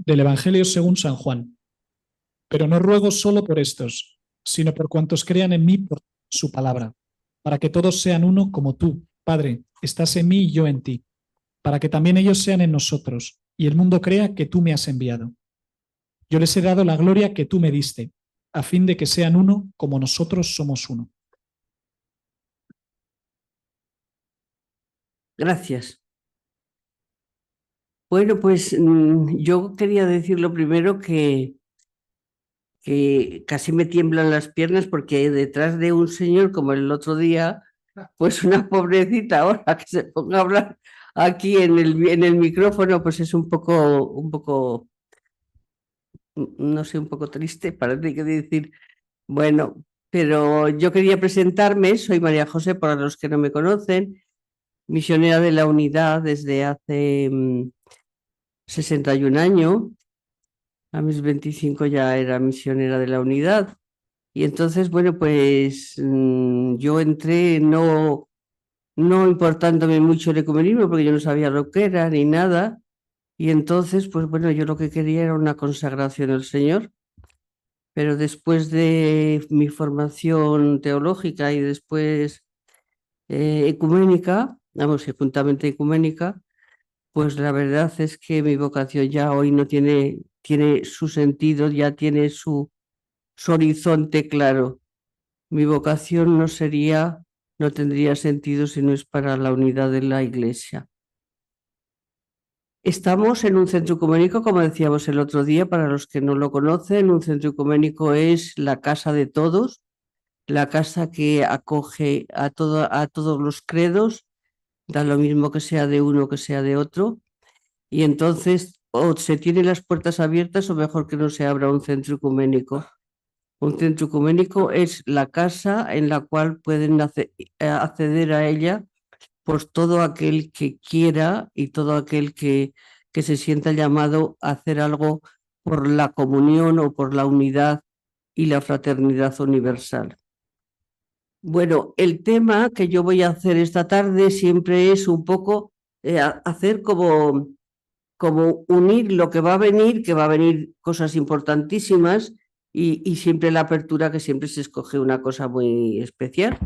del Evangelio según San Juan. Pero no ruego solo por estos, sino por cuantos crean en mí por su palabra, para que todos sean uno como tú, Padre, estás en mí y yo en ti, para que también ellos sean en nosotros, y el mundo crea que tú me has enviado. Yo les he dado la gloria que tú me diste, a fin de que sean uno como nosotros somos uno. Gracias. Bueno, pues yo quería decir lo primero que casi me tiemblan las piernas porque detrás de un señor como el otro día, pues una pobrecita ahora que se ponga a hablar aquí en el micrófono, pues es un poco, no sé, un poco triste, parece que decir, bueno, pero yo quería presentarme, soy María José, para los que no me conocen, misionera de la Unidad desde hace 61 años. A mis 25 ya era misionera de la Unidad. Y entonces, bueno, pues yo entré no importándome mucho el ecumenismo, porque yo no sabía lo que era ni nada. Y entonces, pues bueno, yo lo que quería era una consagración al Señor. Pero después de mi formación teológica y después ecuménica, vamos, y juntamente ecuménica, pues la verdad es que mi vocación ya hoy no tiene su sentido, ya tiene su horizonte claro. Mi vocación no tendría sentido si no es para la unidad de la Iglesia. Estamos en un centro ecuménico, como decíamos el otro día, para los que no lo conocen, un centro ecuménico es la casa de todos, la casa que acoge a todos los credos, da lo mismo que sea de uno que sea de otro, y entonces o se tienen las puertas abiertas o mejor que no se abra un centro ecuménico. Un centro ecuménico es la casa en la cual pueden acceder a ella pues todo aquel que quiera y todo aquel que se sienta llamado a hacer algo por la comunión o por la unidad y la fraternidad universal. Bueno, el tema que yo voy a hacer esta tarde siempre es un poco hacer como unir lo que va a venir cosas importantísimas y siempre la apertura que siempre se escoge una cosa muy especial.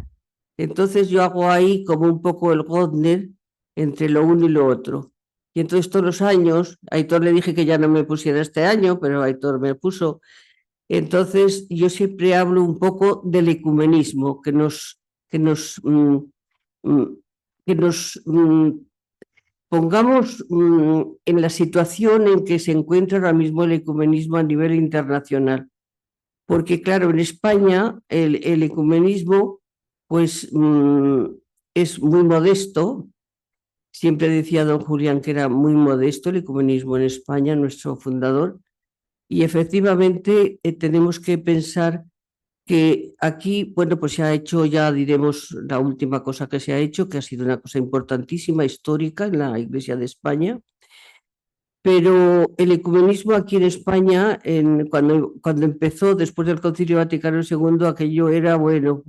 Entonces yo hago ahí como un poco el Gardner entre lo uno y lo otro. Y entonces todos los años, a Aitor le dije que ya no me pusiera este año, pero Aitor me puso. Entonces yo siempre hablo un poco del ecumenismo, que nos, mm, que nos pongamos en la situación en que se encuentra ahora mismo el ecumenismo a nivel internacional. Porque claro, en España el ecumenismo pues es muy modesto. Siempre decía don Julián que era muy modesto el ecumenismo en España, nuestro fundador. Y efectivamente tenemos que pensar que aquí, bueno, pues se ha hecho, ya diremos la última cosa que se ha hecho, que ha sido una cosa importantísima, histórica en la Iglesia de España, pero el ecumenismo aquí en España, cuando empezó después del Concilio Vaticano II, aquello era, bueno,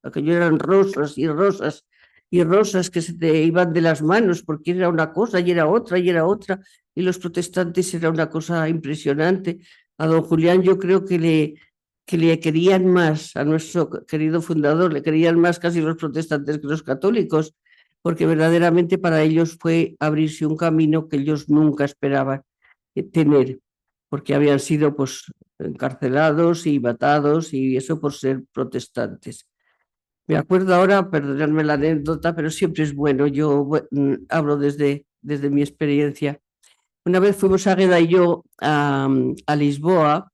aquello eran rosas y rosas y rosas que se te iban de las manos, porque era una cosa y era otra y era otra, y los protestantes era una cosa impresionante. A don Julián yo creo que le querían más, a nuestro querido fundador, le querían más casi los protestantes que los católicos, porque verdaderamente para ellos fue abrirse un camino que ellos nunca esperaban tener, porque habían sido pues encarcelados y matados y eso por ser protestantes. Me acuerdo ahora, perdonadme la anécdota, pero siempre es bueno, yo hablo desde mi experiencia. Una vez fuimos Águeda y yo a Lisboa,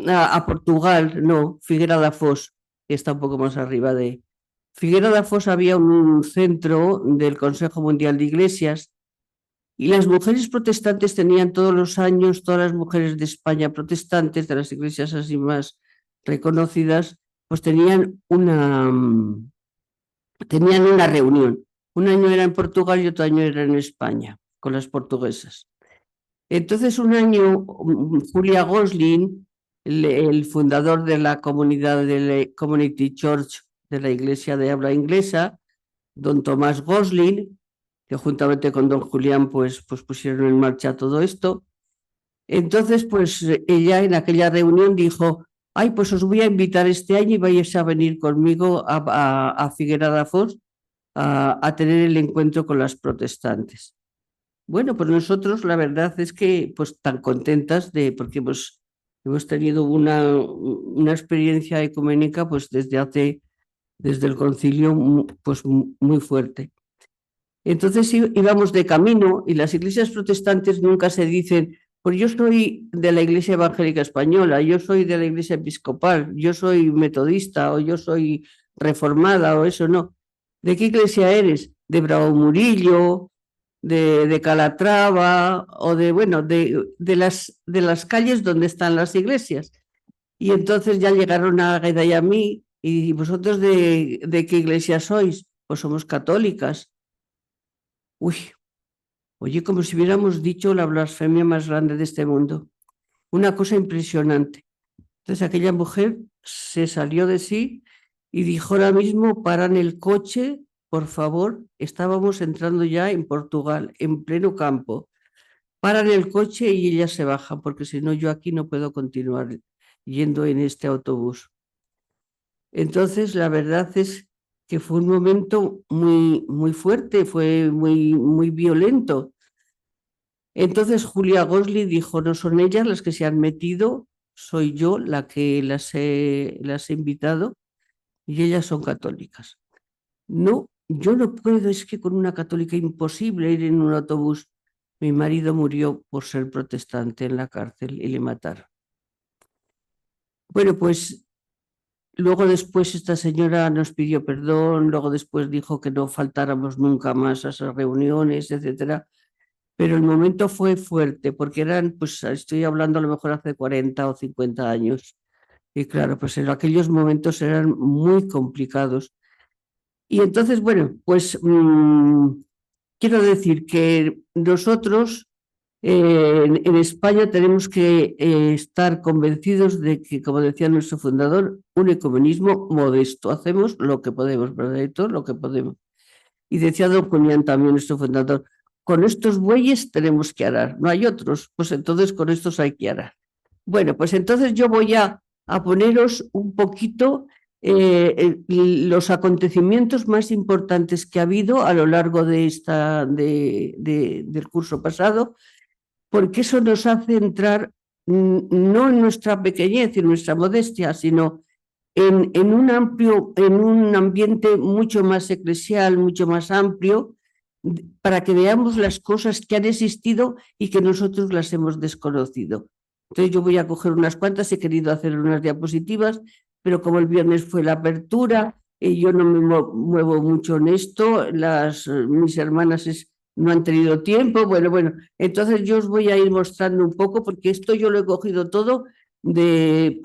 a Portugal, no, Figueira da Foz, que está un poco más arriba de, Figueira da Foz había un centro del Consejo Mundial de Iglesias y las mujeres protestantes tenían todos los años, todas las mujeres de España protestantes, de las iglesias así más reconocidas, pues tenían una reunión. Un año era en Portugal y otro año era en España, con las portuguesas. Entonces, un año, Julia Gosling, el fundador de la comunidad de la Community Church de la iglesia de habla inglesa, don Tomás Gosling, que juntamente con don Julián pues pusieron en marcha todo esto, Entonces, pues ella en aquella reunión dijo, ay, pues os voy a invitar este año y vais a venir conmigo a Figueira da Foz a tener el encuentro con las protestantes. Bueno, pues nosotros la verdad es que pues tan contentas porque hemos tenido una experiencia ecuménica pues desde el concilio pues muy fuerte. Entonces íbamos de camino y las iglesias protestantes nunca se dicen, pues yo soy de la Iglesia Evangélica Española, yo soy de la Iglesia Episcopal, yo soy metodista o yo soy reformada o eso, no. ¿De qué iglesia eres? De Bravo Murillo, de Calatrava o bueno, de las calles donde están las iglesias. Y entonces ya llegaron a Águeda y a mí, y vosotros de qué iglesia sois? Pues somos católicas. Uy, oye, como si hubiéramos dicho la blasfemia más grande de este mundo. Una cosa impresionante. Entonces aquella mujer se salió de sí y dijo ahora mismo, paran el coche, por favor. Estábamos entrando ya en Portugal, en pleno campo. Paran el coche y ella se baja, porque si no yo aquí no puedo continuar yendo en este autobús. Entonces, la verdad es que fue un momento muy fuerte, fue muy violento. Entonces Julia Gosli dijo, no son ellas las que se han metido, soy yo la que las he invitado y ellas son católicas. No, yo no puedo, es que con una católica imposible ir en un autobús. Mi marido murió por ser protestante en la cárcel y le mataron. Bueno, pues luego después esta señora nos pidió perdón, luego después dijo que no faltáramos nunca más a esas reuniones, etcétera. Pero el momento fue fuerte, porque pues estoy hablando a lo mejor hace 40 o 50 años. Y claro, pues en aquellos momentos eran muy complicados. Y entonces, bueno, pues quiero decir que nosotros en España tenemos que estar convencidos de que, como decía nuestro fundador, un ecumenismo modesto. Hacemos lo que podemos, ¿verdad? Y todo lo que podemos. Y decía don Julián también, nuestro fundador, con estos bueyes tenemos que arar, no hay otros, pues entonces con estos hay que arar. Bueno, pues entonces yo voy a poneros un poquito los acontecimientos más importantes que ha habido a lo largo de del curso pasado, porque eso nos hace entrar no en nuestra pequeñez y nuestra modestia, sino en un ambiente mucho más eclesial, mucho más amplio, para que veamos las cosas que han existido y que nosotros las hemos desconocido. Entonces yo voy a coger unas cuantas, he querido hacer unas diapositivas, pero como el viernes fue la apertura, yo no me muevo mucho en esto, mis hermanas no han tenido tiempo, bueno, entonces yo os voy a ir mostrando un poco, porque esto yo lo he cogido todo de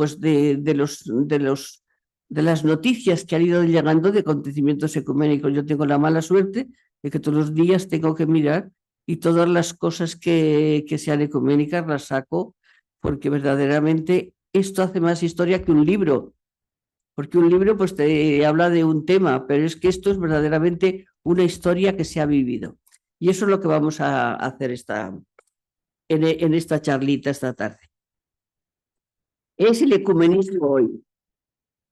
las noticias que han ido llegando de acontecimientos ecuménicos. Yo tengo la mala suerte de que todos los días tengo que mirar y todas las cosas que sean ecuménicas las saco, porque verdaderamente esto hace más historia que un libro, porque un libro pues te habla de un tema, pero es que esto es verdaderamente una historia que se ha vivido. Y eso es lo que vamos a hacer en esta charlita esta tarde. Es el ecumenismo hoy.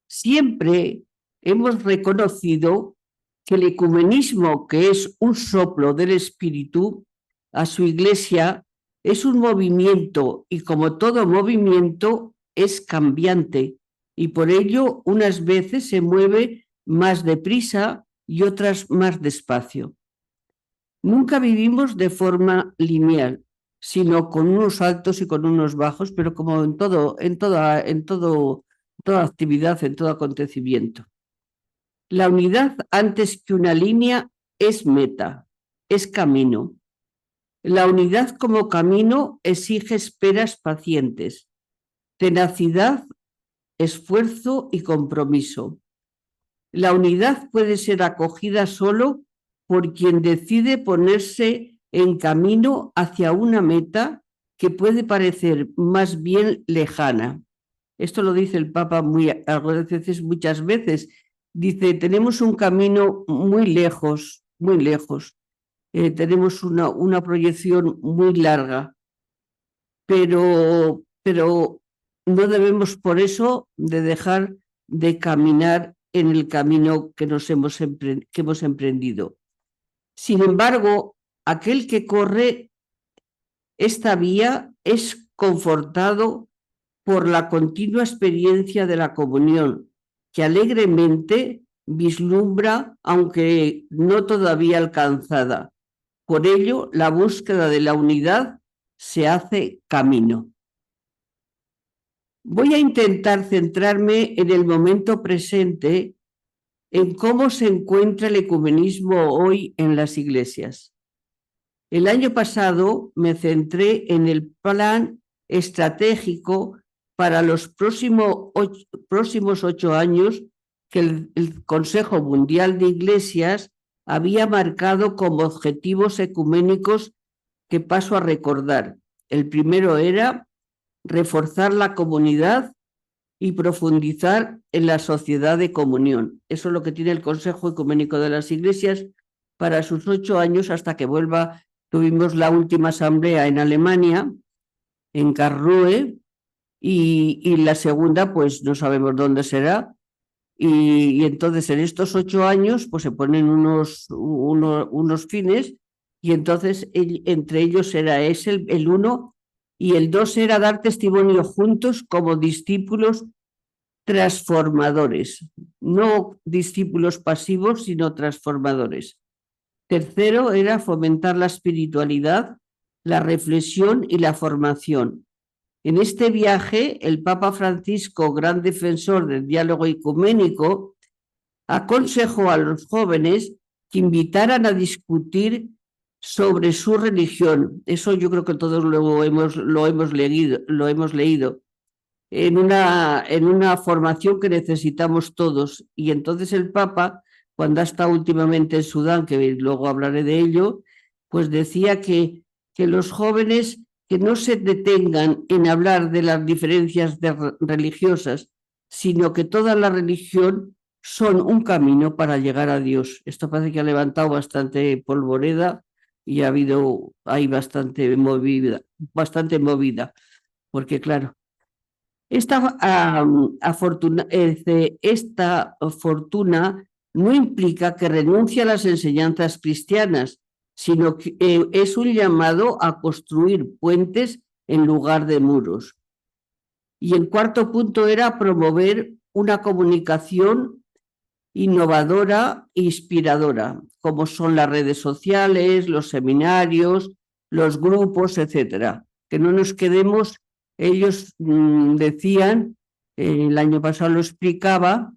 Siempre hemos reconocido que el ecumenismo, que es un soplo del Espíritu a su Iglesia, es un movimiento y como todo movimiento es cambiante y por ello unas veces se mueve más deprisa y otras más despacio. Nunca vivimos de forma lineal, sino con unos altos y con unos bajos, pero como en toda actividad, en todo acontecimiento. La unidad, antes que una línea, es meta, es camino. La unidad como camino exige esperas pacientes, tenacidad, esfuerzo y compromiso. La unidad puede ser acogida solo por quien decide ponerse en camino hacia una meta que puede parecer más bien lejana. Esto lo dice el Papa muchas veces. Dice, tenemos un camino muy lejos, muy lejos. Tenemos una proyección muy larga. pero no debemos por eso de dejar de caminar en el camino que hemos emprendido. Sin embargo, aquel que corre esta vía es confortado por la continua experiencia de la comunión, que alegremente vislumbra, aunque no todavía alcanzada. Por ello, la búsqueda de la unidad se hace camino. Voy a intentar centrarme en el momento presente, en cómo se encuentra el ecumenismo hoy en las iglesias. El año pasado me centré en el plan estratégico para los próximos 8 años que el Consejo Mundial de Iglesias había marcado como objetivos ecuménicos que paso a recordar. El primero era reforzar la comunidad y profundizar en la sociedad de comunión. Eso es lo que tiene el Consejo Ecuménico de las Iglesias para sus 8 años hasta que vuelva. Tuvimos la última asamblea en Alemania, en Karlsruhe, y la segunda, pues no sabemos dónde será. Y entonces en estos 8 años, pues se ponen unos fines, y entonces entre ellos era el 1, y el 2 era dar testimonio juntos como discípulos transformadores, no discípulos pasivos, sino transformadores. Tercero era fomentar la espiritualidad, la reflexión y la formación. En este viaje, el Papa Francisco, gran defensor del diálogo ecuménico, aconsejó a los jóvenes que invitaran a discutir sobre su religión. Eso yo creo que todos lo hemos leído en una formación que necesitamos todos. Y entonces el Papa, cuando ha estado últimamente en Sudán, que luego hablaré de ello, pues decía que los jóvenes que no se detengan en hablar de las diferencias religiosas, sino que toda la religión son un camino para llegar a Dios. Esto parece que ha levantado bastante polvoreda y hay bastante movida, porque claro, esta fortuna no implica que renuncie a las enseñanzas cristianas, sino que es un llamado a construir puentes en lugar de muros. Y el cuarto punto era promover una comunicación innovadora e inspiradora, como son las redes sociales, los seminarios, los grupos, etcétera. Que no nos quedemos. Ellos decían, el año pasado lo explicaba,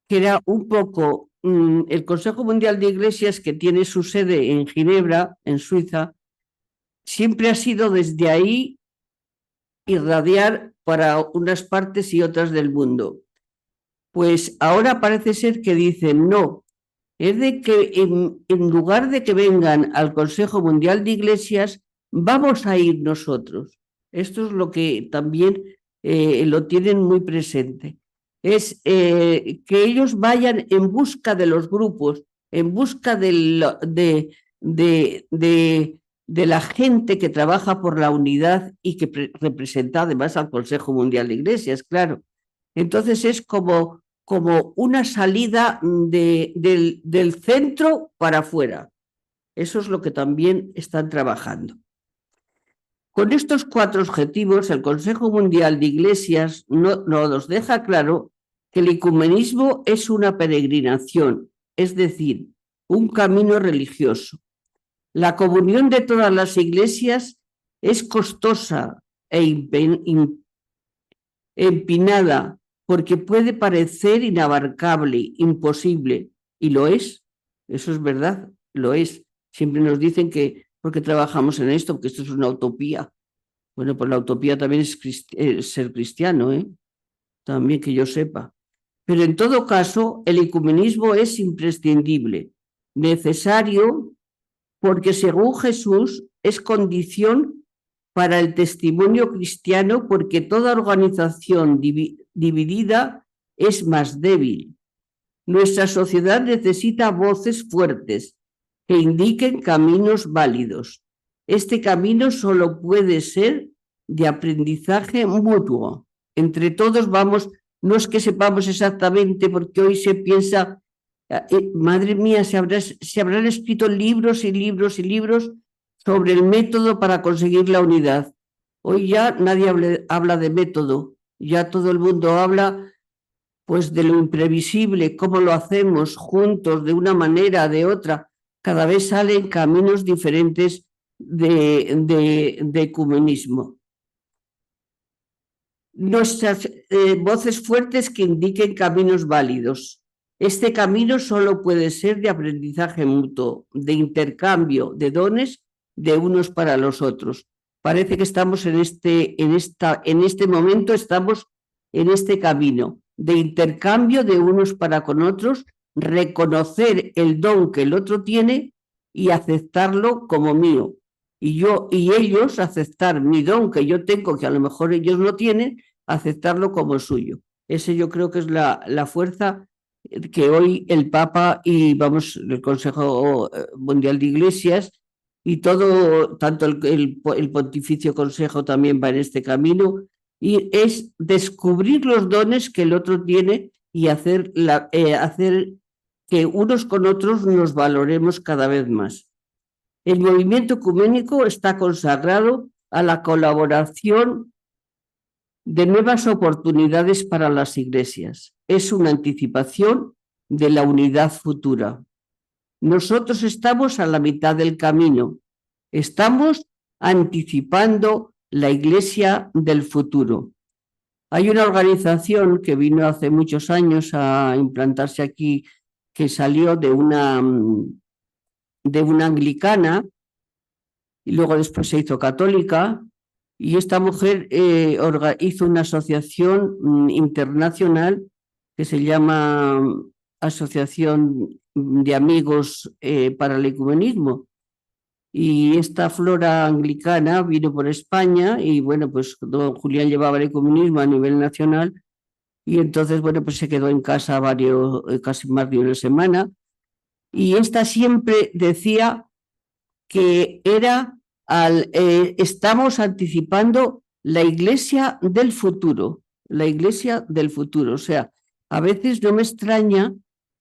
que era un poco el Consejo Mundial de Iglesias, que tiene su sede en Ginebra, en Suiza, siempre ha sido desde ahí irradiar para unas partes y otras del mundo. Pues ahora parece ser que dicen no, es de que en lugar de que vengan al Consejo Mundial de Iglesias, vamos a ir nosotros. Esto es lo que también lo tienen muy presente. Es que ellos vayan en busca de los grupos, en busca de la gente que trabaja por la unidad y que representa además al Consejo Mundial de Iglesias, claro. Entonces es como una salida del centro para afuera. Eso es lo que también están trabajando. Con estos 4 objetivos, el Consejo Mundial de Iglesias nos deja claro que el ecumenismo es una peregrinación, es decir, un camino religioso. La comunión de todas las iglesias es costosa e empinada, porque puede parecer inabarcable, imposible, y lo es. Eso es verdad, lo es. Siempre nos dicen que porque trabajamos en esto, porque esto es una utopía. Bueno, pues la utopía también es ser cristiano, también que yo sepa. Pero en todo caso, el ecumenismo es imprescindible, necesario, porque según Jesús es condición para el testimonio cristiano, porque toda organización dividida es más débil. Nuestra sociedad necesita voces fuertes que indiquen caminos válidos. Este camino solo puede ser de aprendizaje mutuo. Entre todos vamos, no es que sepamos exactamente, porque hoy se piensa, madre mía, se habrán escrito libros y libros y libros sobre el método para conseguir la unidad. Hoy ya nadie habla de método, ya todo el mundo habla pues de lo imprevisible, cómo lo hacemos juntos, de una manera, de otra. Cada vez salen caminos diferentes de ecumenismo. Nuestras voces fuertes que indiquen caminos válidos. Este camino solo puede ser de aprendizaje mutuo, de intercambio de dones de unos para los otros. Parece que estamos en este momento, estamos en este camino de intercambio de unos para con otros, reconocer el don que el otro tiene y aceptarlo como mío. Y yo y ellos aceptar mi don que yo tengo, que a lo mejor ellos no tienen, aceptarlo como suyo. Ese yo creo que es la fuerza que hoy el Papa y vamos, el Consejo Mundial de Iglesias y todo, tanto el Pontificio Consejo también va en este camino, y es descubrir los dones que el otro tiene y hacer que unos con otros nos valoremos cada vez más. El movimiento ecuménico está consagrado a la colaboración de nuevas oportunidades para las iglesias. Es una anticipación de la unidad futura. Nosotros estamos a la mitad del camino. Estamos anticipando la iglesia del futuro. Hay una organización que vino hace muchos años a implantarse aquí, que salió de una anglicana y luego después se hizo católica, y esta mujer hizo una asociación internacional que se llama Asociación de Amigos para el Ecumenismo. Y esta flora anglicana vino por España y bueno, pues don Julián llevaba el ecumenismo a nivel nacional y entonces bueno, pues se quedó en casa casi más de una semana, y esta siempre decía que era estamos anticipando la iglesia del futuro, la iglesia del futuro. O sea, a veces no me extraña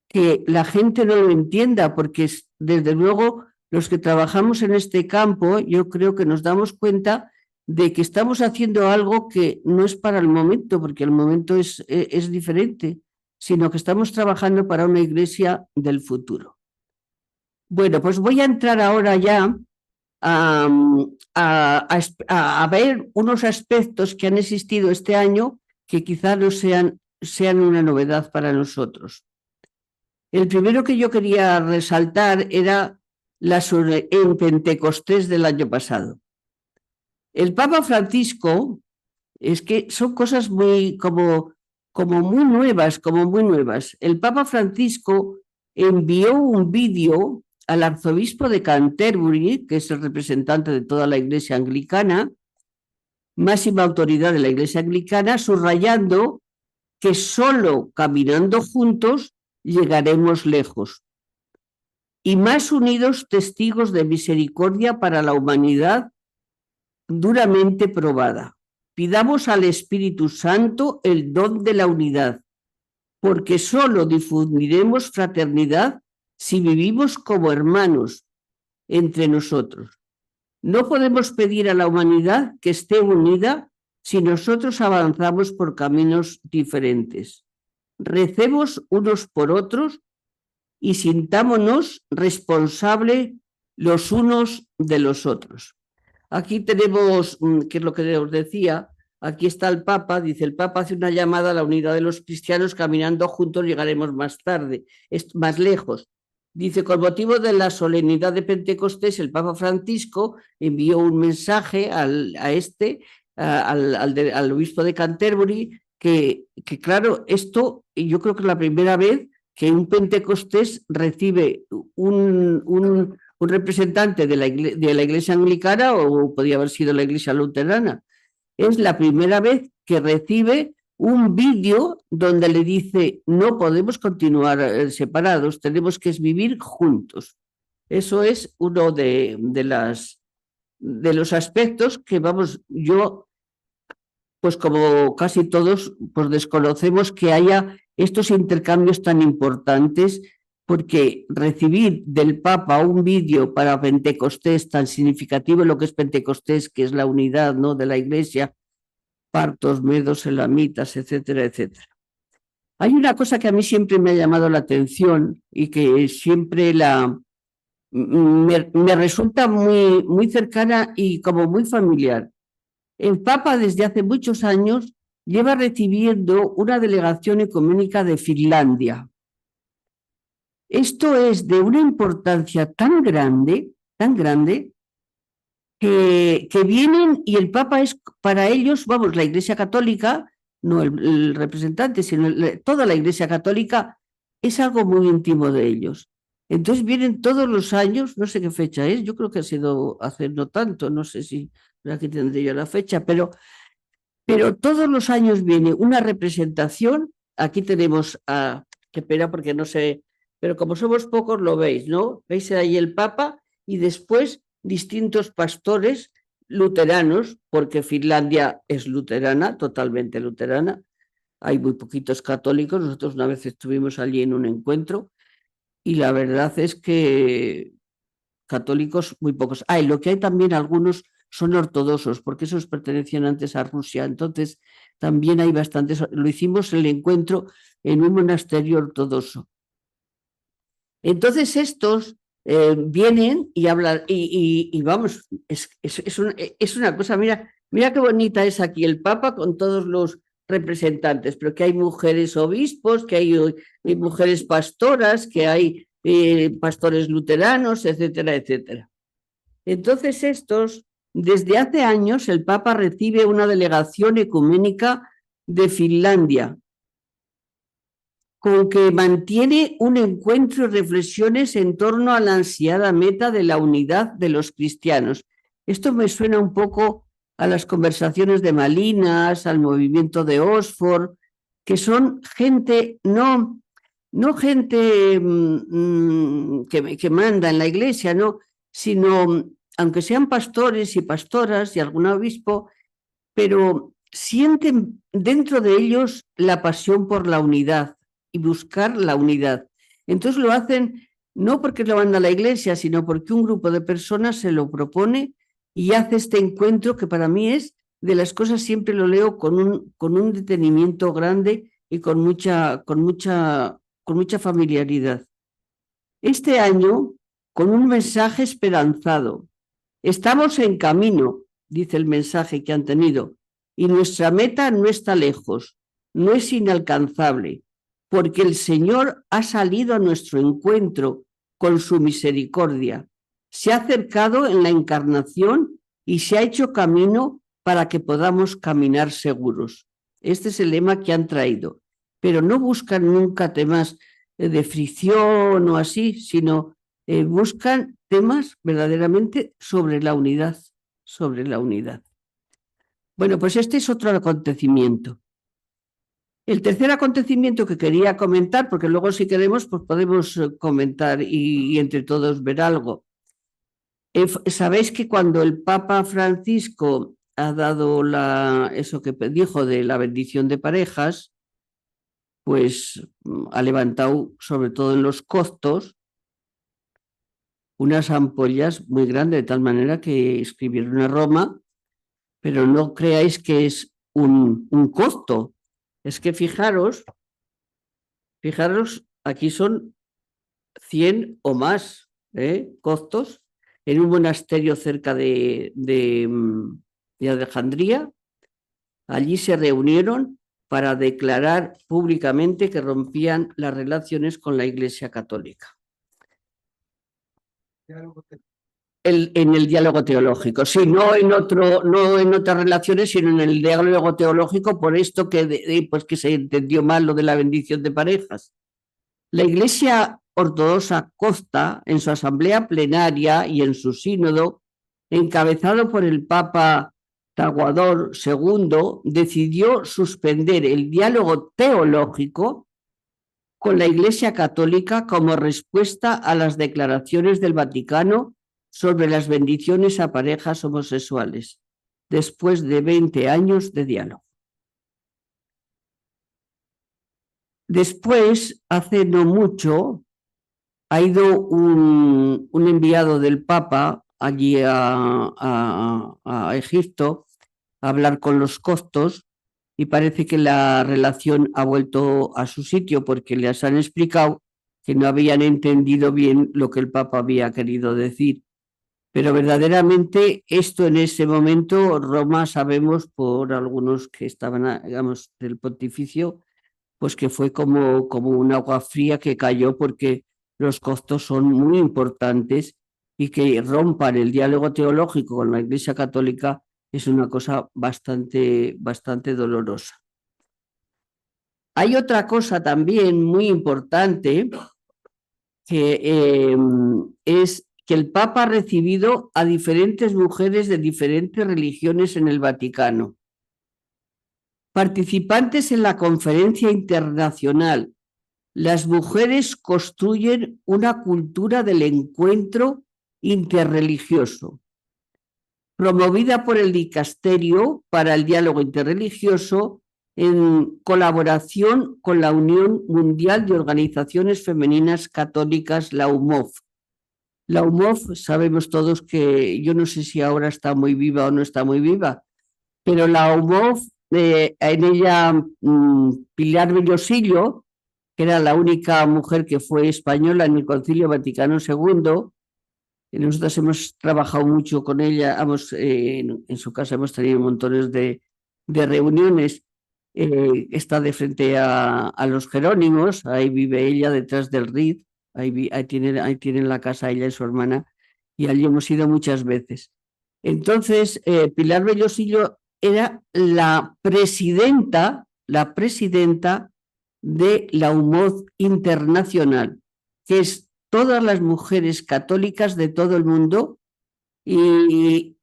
que la gente no lo entienda, porque desde luego los que trabajamos en este campo, yo creo que nos damos cuenta de que estamos haciendo algo que no es para el momento, porque el momento es diferente, sino que estamos trabajando para una iglesia del futuro. Bueno, pues voy a entrar ahora ya a ver unos aspectos que han existido este año que quizá no sean una novedad para nosotros. El primero que yo quería resaltar era en Pentecostés del año pasado. El Papa Francisco, es que son cosas muy muy nuevas. El Papa Francisco envió un vídeo al arzobispo de Canterbury, que es el representante de toda la iglesia anglicana, máxima autoridad de la iglesia anglicana, subrayando que solo caminando juntos llegaremos lejos y más unidos testigos de misericordia para la humanidad duramente probada. Pidamos al Espíritu Santo el don de la unidad, porque solo difundiremos fraternidad si vivimos como hermanos entre nosotros. No podemos pedir a la humanidad que esté unida si nosotros avanzamos por caminos diferentes. Recemos unos por otros y sintámonos responsables los unos de los otros. Aquí tenemos, que es lo que os decía, aquí está el Papa, dice, el Papa hace una llamada a la unidad de los cristianos, caminando juntos llegaremos más lejos. Dice, con motivo de la solemnidad de Pentecostés, el Papa Francisco envió un mensaje al obispo de Canterbury, que claro, esto yo creo que es la primera vez que un Pentecostés recibe un representante de la iglesia anglicana, o podría haber sido la iglesia luterana. Es la primera vez que recibe un vídeo donde le dice, no podemos continuar separados, tenemos que vivir juntos. Eso es uno de los aspectos que, vamos, yo pues como casi todos, pues desconocemos que haya estos intercambios tan importantes, porque recibir del Papa un vídeo para Pentecostés tan significativo, lo que es Pentecostés, que es la unidad, ¿no?, de la Iglesia, partos, medos, elamitas, etcétera, etcétera. Hay una cosa que a mí siempre me ha llamado la atención y que siempre me resulta muy cercana y como muy familiar. El Papa desde hace muchos años lleva recibiendo una delegación ecuménica de Finlandia. Esto es de una importancia tan grande, que vienen y el Papa es para ellos, vamos, la Iglesia Católica, no el representante, sino toda la Iglesia Católica es algo muy íntimo de ellos. Entonces vienen todos los años, no sé qué fecha es, yo creo que ha sido hace no tanto, no sé si aquí tendré yo la fecha, pero todos los años viene una representación. Aquí tenemos a, qué pena porque no sé, pero como somos pocos lo veis, ¿no? Veis ahí el Papa y después distintos pastores luteranos, porque Finlandia es luterana, totalmente luterana. Hay muy poquitos católicos. Nosotros una vez estuvimos allí en un encuentro y la verdad es que católicos muy pocos. Y lo que hay también algunos son ortodoxos, porque esos pertenecían antes a Rusia. Entonces también hay bastantes. Lo hicimos el encuentro en un monasterio ortodoxo. Entonces estos vienen y hablan y vamos, es una cosa, mira qué bonita es aquí el Papa con todos los representantes, pero que hay mujeres obispos, que hay mujeres pastoras, que hay pastores luteranos, etcétera, etcétera. Entonces estos, desde hace años, el Papa recibe una delegación ecuménica de Finlandia, con que mantiene un encuentro y reflexiones en torno a la ansiada meta de la unidad de los cristianos. Esto me suena un poco a las conversaciones de Malinas, al movimiento de Oxford, que son gente, no gente que manda en la iglesia, no, sino, aunque sean pastores y pastoras y algún obispo, pero sienten dentro de ellos la pasión por la unidad y buscar la unidad. Entonces lo hacen no porque lo manda la iglesia, sino porque un grupo de personas se lo propone y hace este encuentro que para mí es de las cosas, siempre lo leo con un detenimiento grande y con mucha familiaridad. Este año, con un mensaje esperanzado. Estamos en camino, dice el mensaje que han tenido, y nuestra meta no está lejos, no es inalcanzable, porque el Señor ha salido a nuestro encuentro con su misericordia, se ha acercado en la encarnación y se ha hecho camino para que podamos caminar seguros. Este es el lema que han traído, pero no buscan nunca temas de fricción o así, sino buscan temas verdaderamente sobre la unidad, Bueno, pues este es otro acontecimiento. El tercer acontecimiento que quería comentar, porque luego si queremos pues podemos comentar y entre todos ver algo. Sabéis que cuando el Papa Francisco ha dado eso que dijo de la bendición de parejas, pues ha levantado, sobre todo en los costos, unas ampollas muy grandes, de tal manera que escribieron a Roma, pero no creáis que es un costo. Es que fijaros, aquí son 100 o más costos en un monasterio cerca de Alejandría. Allí se reunieron para declarar públicamente que rompían las relaciones con la Iglesia Católica. En el diálogo teológico, sí, no en otras relaciones, sino en el diálogo teológico, por esto pues que se entendió mal lo de la bendición de parejas. La Iglesia Ortodoxa Copta, en su asamblea plenaria y en su sínodo, encabezado por el Papa Tawador II, decidió suspender el diálogo teológico con la Iglesia Católica como respuesta a las declaraciones del Vaticano sobre las bendiciones a parejas homosexuales, después de 20 años de diálogo. Después, hace no mucho, ha ido un enviado del Papa allí a Egipto a hablar con los coptos y parece que la relación ha vuelto a su sitio porque les han explicado que no habían entendido bien lo que el Papa había querido decir. Pero verdaderamente esto en ese momento, Roma, sabemos por algunos que estaban, digamos, del pontificio, pues que fue como un agua fría que cayó porque los costos son muy importantes y que rompan el diálogo teológico con la Iglesia Católica es una cosa bastante dolorosa. Hay otra cosa también muy importante que es que el Papa ha recibido a diferentes mujeres de diferentes religiones en el Vaticano. Participantes en la conferencia internacional, las mujeres construyen una cultura del encuentro interreligioso, promovida por el Dicasterio para el Diálogo Interreligioso en colaboración con la Unión Mundial de Organizaciones Femeninas Católicas, la UMOF. La UMOF, sabemos todos que yo no sé si ahora está muy viva o no está muy viva, pero la UMOF, en ella Pilar Bellosillo, que era la única mujer que fue española en el Concilio Vaticano II, y nosotros hemos trabajado mucho con ella, en su casa hemos tenido montones de reuniones. Está de frente a los Jerónimos, ahí vive ella detrás del RID, ahí tienen la casa ella y su hermana, y allí hemos ido muchas veces. Entonces, Pilar Bellosillo era la presidenta de la UMOF Internacional, que es todas las mujeres católicas de todo el mundo y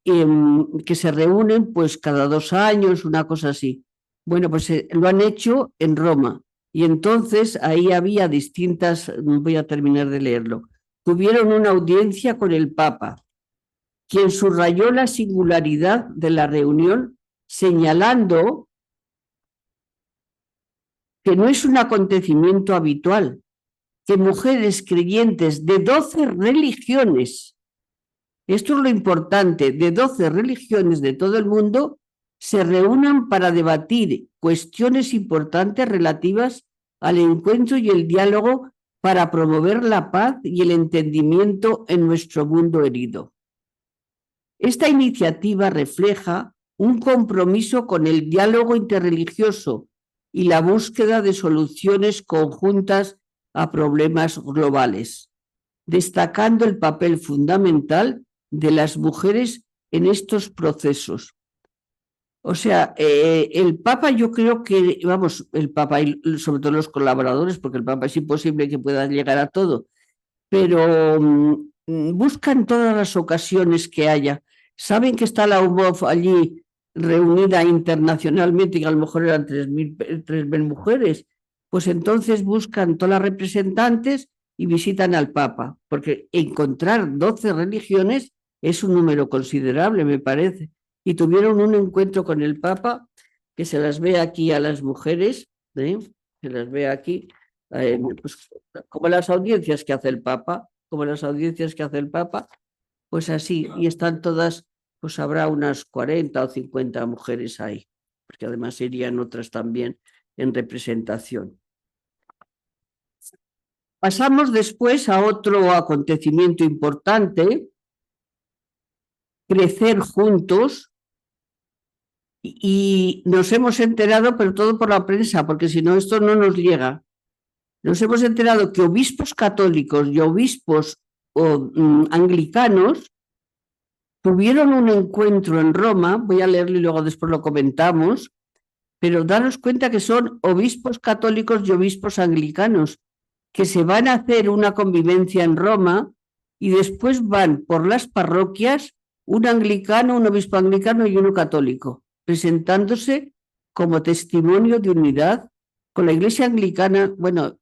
que se reúnen pues cada 2 años, una cosa así. Bueno, pues lo han hecho en Roma y entonces ahí había distintas, voy a terminar de leerlo, tuvieron una audiencia con el Papa, quien subrayó la singularidad de la reunión señalando que no es un acontecimiento habitual, que mujeres creyentes de 12 religiones, esto es lo importante, de 12 religiones de todo el mundo, se reúnan para debatir cuestiones importantes relativas al encuentro y el diálogo para promover la paz y el entendimiento en nuestro mundo herido. Esta iniciativa refleja un compromiso con el diálogo interreligioso y la búsqueda de soluciones conjuntas a problemas globales, destacando el papel fundamental de las mujeres en estos procesos. O sea, el Papa, yo creo que, vamos, el Papa y sobre todo los colaboradores, porque el Papa es imposible que pueda llegar a todo, pero buscan todas las ocasiones que haya. Saben que está la UMOF allí reunida internacionalmente y que a lo mejor eran 3.000 mujeres, pues entonces buscan todas las representantes y visitan al Papa, porque encontrar 12 religiones es un número considerable, me parece. Y tuvieron un encuentro con el Papa, que se las ve aquí a las mujeres, se las ve aquí, pues, como las audiencias que hace el Papa, pues así, y están todas, pues habrá unas 40 o 50 mujeres ahí, porque además irían otras también en representación. Pasamos después a otro acontecimiento importante, Crecer Juntos, y nos hemos enterado, pero todo por la prensa, porque si no esto no nos llega. Nos hemos enterado que obispos católicos y obispos anglicanos tuvieron un encuentro en Roma, voy a leerlo y luego después lo comentamos, pero daros cuenta que son obispos católicos y obispos anglicanos, que se van a hacer una convivencia en Roma y después van por las parroquias un anglicano, un obispo anglicano y uno católico, presentándose como testimonio de unidad con la Iglesia anglicana. Bueno,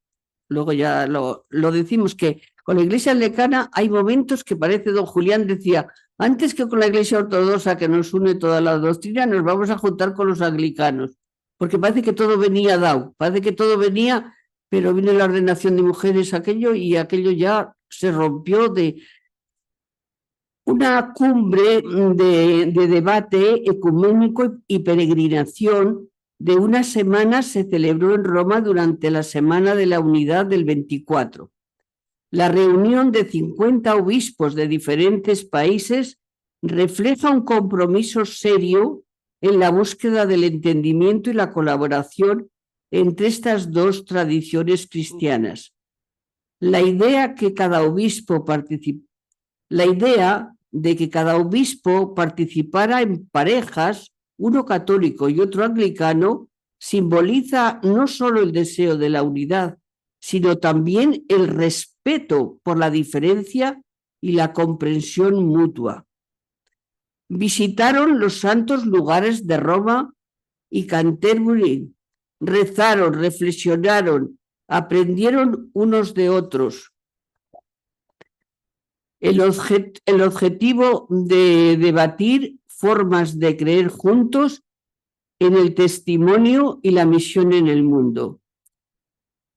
luego ya lo decimos, que con la Iglesia anglicana hay momentos que parece, don Julián decía, antes que con la Iglesia ortodoxa que nos une toda la doctrina, nos vamos a juntar con los anglicanos, porque parece que todo venía dado, parece que todo venía pero vino la ordenación de mujeres y aquello ya se rompió de una cumbre de debate ecuménico y peregrinación de una semana se celebró en Roma durante la Semana de la Unidad del 24. La reunión de 50 obispos de diferentes países refleja un compromiso serio en la búsqueda del entendimiento y la colaboración entre estas dos tradiciones cristianas. La idea de que cada obispo participara en parejas, uno católico y otro anglicano, simboliza no solo el deseo de la unidad, sino también el respeto por la diferencia y la comprensión mutua. Visitaron los santos lugares de Roma y Canterbury, rezaron, reflexionaron, aprendieron unos de otros. El objetivo de debatir formas de creer juntos en el testimonio y la misión en el mundo.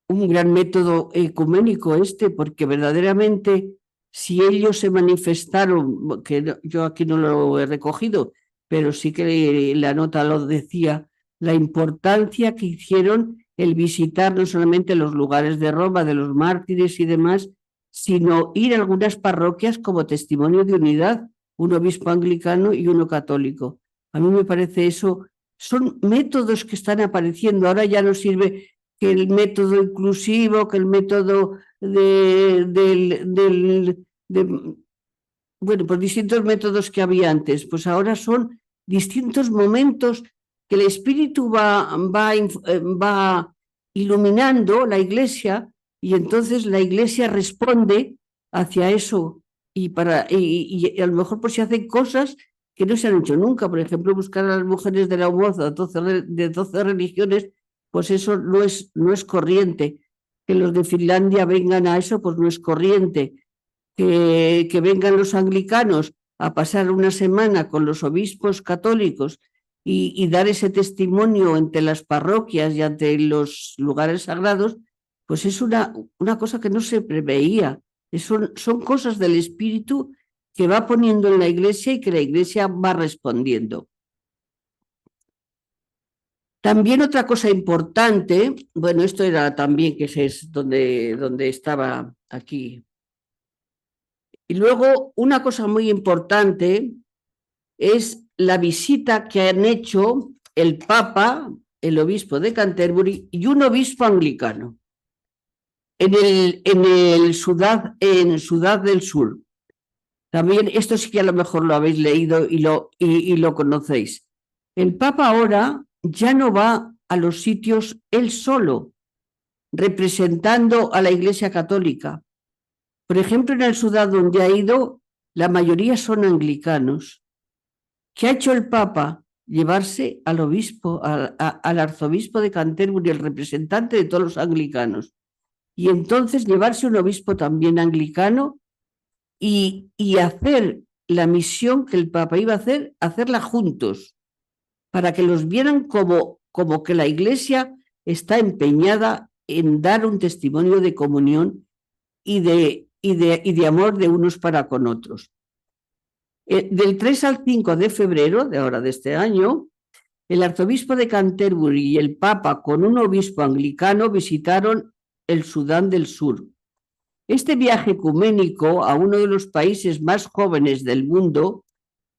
Un gran método ecuménico porque verdaderamente si ellos se manifestaron, que yo aquí no lo he recogido, pero sí que la nota lo decía, la importancia que hicieron el visitar no solamente los lugares de Roma, de los mártires y demás, sino ir a algunas parroquias como testimonio de unidad, un obispo anglicano y uno católico. A mí me parece eso, son métodos que están apareciendo, ahora ya no sirve que el método inclusivo, que el método bueno, pues distintos métodos que había antes, pues ahora son distintos momentos que el Espíritu va iluminando la Iglesia y entonces la Iglesia responde hacia eso y a lo mejor pues se hacen cosas que no se han hecho nunca, por ejemplo, buscar a las mujeres de la UOZA de 12 religiones, pues eso no es corriente. Que los de Finlandia vengan a eso, pues no es corriente. Que vengan los anglicanos a pasar una semana con los obispos católicos y dar ese testimonio entre las parroquias y ante los lugares sagrados, pues es una cosa que no se preveía. Son cosas del Espíritu que va poniendo en la Iglesia y que la Iglesia va respondiendo. También otra cosa importante, bueno, esto era también que es donde estaba aquí. Y luego una cosa muy importante es la visita que han hecho el Papa, el obispo de Canterbury y un obispo anglicano en Sudán del Sur. También esto sí que a lo mejor lo habéis leído y lo conocéis. El Papa ahora ya no va a los sitios él solo, representando a la Iglesia Católica. Por ejemplo, en el Sudán donde ha ido, la mayoría son anglicanos. ¿Qué ha hecho el Papa? Llevarse al obispo, al arzobispo de Canterbury, el representante de todos los anglicanos. Y entonces llevarse un obispo también anglicano y hacer la misión que el Papa iba a hacer, hacerla juntos, para que los vieran como que la Iglesia está empeñada en dar un testimonio de comunión y de amor de unos para con otros. Del 3 al 5 de febrero de este año, el arzobispo de Canterbury y el Papa con un obispo anglicano visitaron el Sudán del Sur. Este viaje ecuménico a uno de los países más jóvenes del mundo,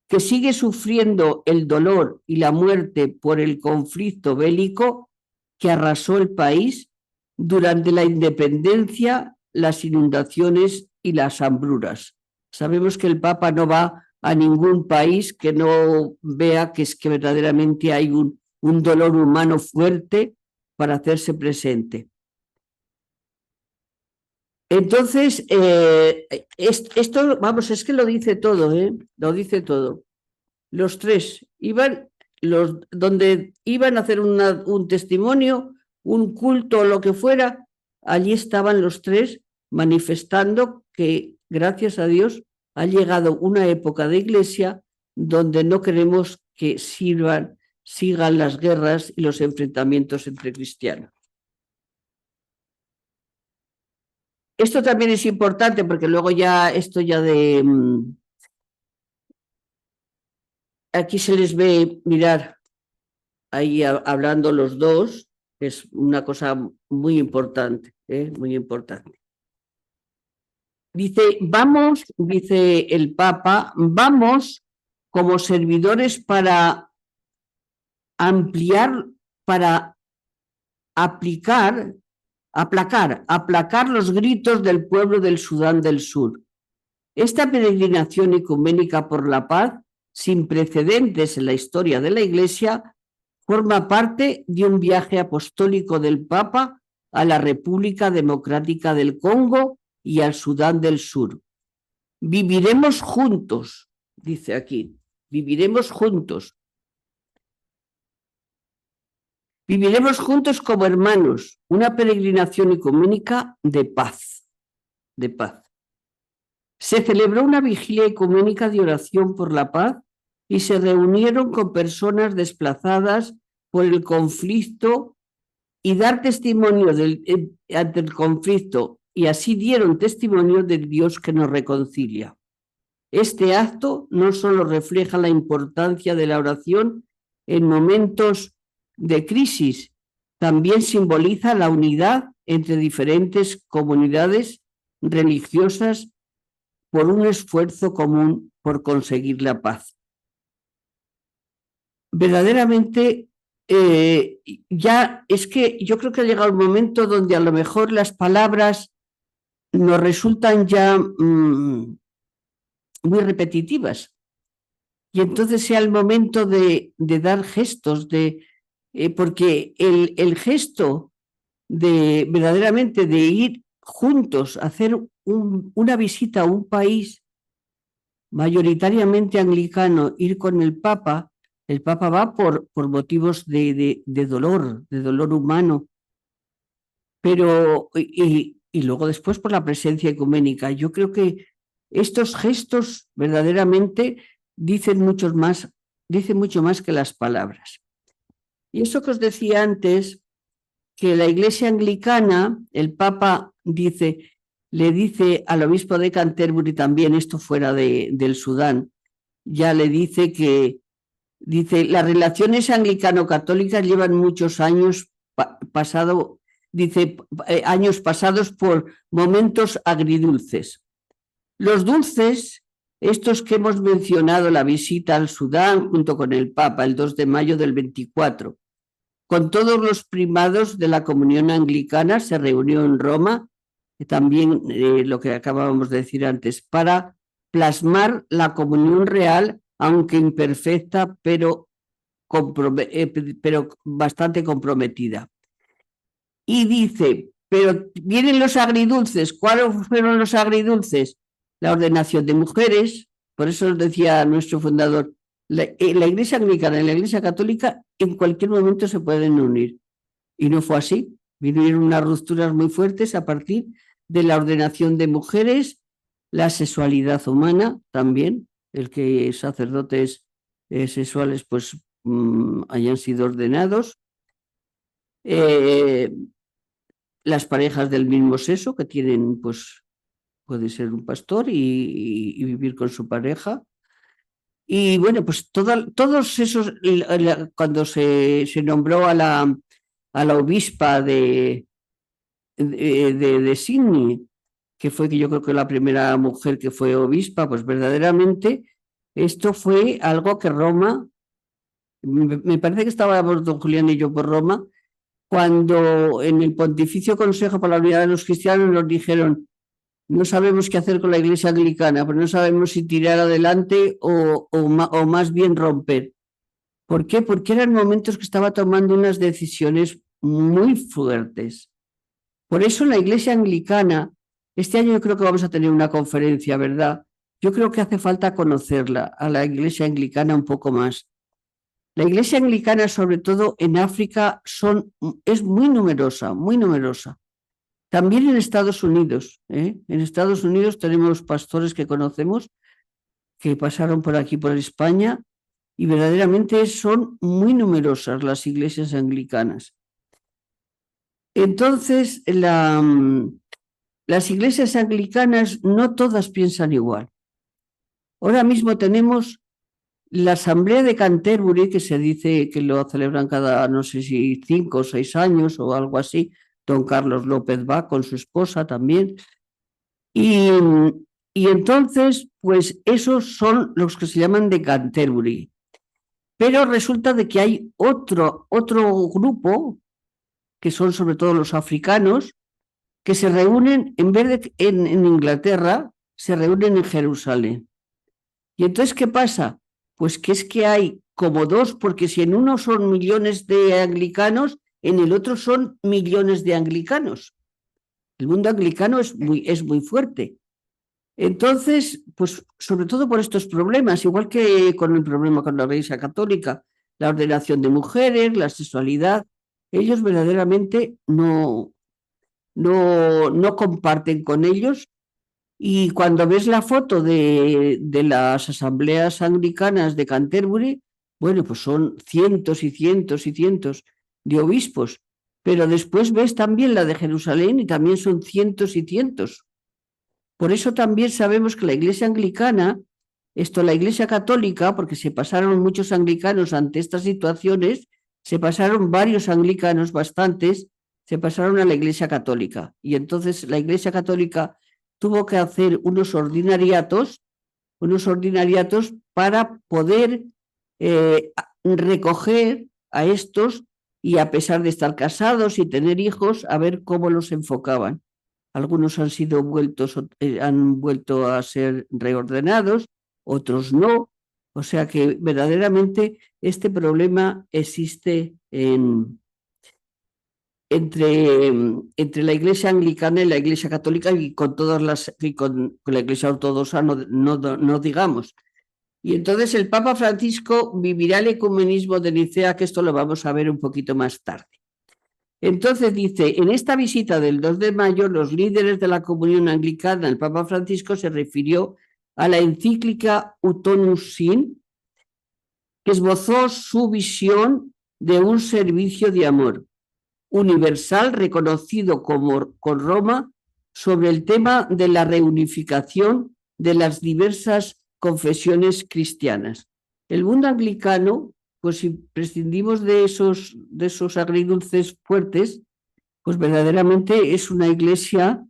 que sigue sufriendo el dolor y la muerte por el conflicto bélico que arrasó el país durante la independencia, las inundaciones y las hambrunas. Sabemos que el Papa no va a ningún país que no vea que verdaderamente hay un dolor humano fuerte para hacerse presente. Entonces, esto, vamos, es que lo dice todo, lo dice todo. Los tres iban, donde iban a hacer un testimonio, un culto o lo que fuera, allí estaban los tres manifestando que, gracias a Dios, ha llegado una época de Iglesia donde no queremos que sigan las guerras y los enfrentamientos entre cristianos. esto también es importante porque luego ya esto ya de... Aquí se les ve, mirar, ahí hablando los dos, es una cosa muy importante, muy importante. Dice, vamos, dice el Papa, vamos como servidores para ampliar, para aplacar los gritos del pueblo del Sudán del Sur. Esta peregrinación ecuménica por la paz, sin precedentes en la historia de la Iglesia, forma parte de un viaje apostólico del Papa a la República Democrática del Congo y al Sudán del Sur. Viviremos juntos, dice aquí, viviremos juntos. Viviremos juntos como hermanos, una peregrinación ecuménica de paz, de paz. Se celebró una vigilia ecuménica de oración por la paz y se reunieron con personas desplazadas por el conflicto y dar testimonio ante el conflicto, y así dieron testimonio del Dios que nos reconcilia. Este acto no solo refleja la importancia de la oración en momentos de crisis, también simboliza la unidad entre diferentes comunidades religiosas por un esfuerzo común por conseguir la paz. Verdaderamente, ya es que yo creo que ha llegado el momento donde a lo mejor las palabras nos resultan ya muy repetitivas. Y entonces sea el momento de dar gestos, porque el gesto de verdaderamente de ir juntos a hacer una visita a un país mayoritariamente anglicano, ir con el Papa va por motivos de dolor humano, pero y luego después por la presencia ecuménica. Yo creo que estos gestos verdaderamente dicen mucho más que las palabras. Y eso que os decía antes, que la Iglesia anglicana, el Papa le dice al obispo de Canterbury también, esto fuera del Sudán, ya le dice que, las relaciones anglicano-católicas llevan muchos años años pasados por momentos agridulces. Los dulces, estos que hemos mencionado, la visita al Sudán junto con el Papa el 2 de mayo del 24, con todos los primados de la comunión anglicana, se reunió en Roma, también lo que acabábamos de decir antes, para plasmar la comunión real, aunque imperfecta, pero bastante comprometida. Y dice, pero vienen los agridulces. ¿Cuáles fueron los agridulces? La ordenación de mujeres, por eso os decía nuestro fundador, la Iglesia anglicana y la Iglesia católica en cualquier momento se pueden unir. Y no fue así. Vinieron unas rupturas muy fuertes a partir de la ordenación de mujeres, la sexualidad humana también, el que sacerdotes sexuales pues hayan sido ordenados, las parejas del mismo sexo que tienen, pues puede ser un pastor y vivir con su pareja. Y bueno, pues todos esos, cuando se nombró a la obispa de Sydney, que fue que yo creo que la primera mujer que fue obispa, pues verdaderamente esto fue algo que Roma, me parece que estábamos don Julián y yo por Roma, cuando en el Pontificio Consejo para la Unidad de los Cristianos nos dijeron: no sabemos qué hacer con la Iglesia anglicana, pero no sabemos si tirar adelante o más bien romper. ¿Por qué? Porque eran momentos que estaba tomando unas decisiones muy fuertes. Por eso la Iglesia anglicana, este año yo creo que vamos a tener una conferencia, ¿verdad? Yo creo que hace falta conocerla, a la Iglesia anglicana un poco más. La Iglesia anglicana, sobre todo en África, es muy numerosa, muy numerosa. También en Estados Unidos. En Estados Unidos tenemos pastores que conocemos que pasaron por aquí, por España, y verdaderamente son muy numerosas las iglesias anglicanas. Entonces, la las iglesias anglicanas no todas piensan igual. Ahora mismo tenemos la Asamblea de Canterbury, que se dice que lo celebran cada, no sé si 5 o 6 años o algo así. Don Carlos López va con su esposa también. Y entonces, pues esos son los que se llaman de Canterbury. Pero resulta de que hay otro grupo, que son sobre todo los africanos, que se reúnen, en vez de en Inglaterra, se reúnen en Jerusalén. Y entonces, ¿qué pasa? Pues que es que hay como dos, porque si en uno son millones de anglicanos, en el otro son millones de anglicanos. El mundo anglicano es muy fuerte. Entonces, pues sobre todo por estos problemas, igual que con el problema con la Iglesia Católica, la ordenación de mujeres, la sexualidad, ellos verdaderamente no comparten con ellos. Y cuando ves la foto de las asambleas anglicanas de Canterbury, bueno, pues son cientos y cientos y cientos de obispos, pero después ves también la de Jerusalén y también son cientos y cientos. Por eso también sabemos que la Iglesia anglicana, la Iglesia católica, porque se pasaron muchos anglicanos ante estas situaciones, se pasaron varios anglicanos, bastantes, se pasaron a la Iglesia católica. Y entonces la Iglesia católica tuvo que hacer unos ordinariatos para poder recoger a estos y, a pesar de estar casados y tener hijos, a ver cómo los enfocaban. Algunos han vuelto a ser reordenados, otros no. O sea que verdaderamente este problema existe entre la Iglesia anglicana y la Iglesia católica, y con la Iglesia ortodoxa no digamos. Y entonces el Papa Francisco vivirá el ecumenismo de Nicea, que esto lo vamos a ver un poquito más tarde. Entonces dice, en esta visita del 2 de mayo, los líderes de la comunión anglicana, el Papa Francisco se refirió a la encíclica Utonus Sin, que esbozó su visión de un servicio de amor universal reconocido con Roma sobre el tema de la reunificación de las diversas confesiones cristianas. El mundo anglicano, pues si prescindimos de esos agridulces fuertes, pues verdaderamente es una iglesia